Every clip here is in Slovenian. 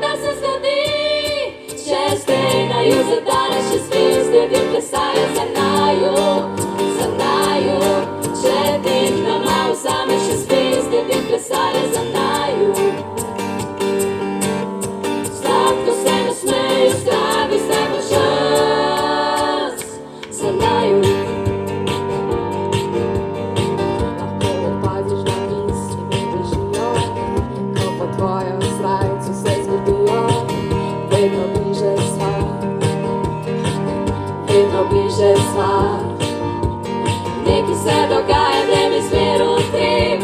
da se zgodi. Če stenajo za danes, še zvezde plesajo za naju, za naju. Če dihna malo vzame, še zvezde plesajo za naju. Sladko se nasmeji, zdravi se bo čas za naju. Lahko opaziš, da misli ne bežijo, ko po tvojo srajco se zgodijo. Vedno bliže sva, vedno bliže sva. Nekaj se dogaja, da mi zmer utrip.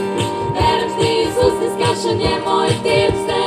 Berem z njih iz ust, kakšen je moj tip.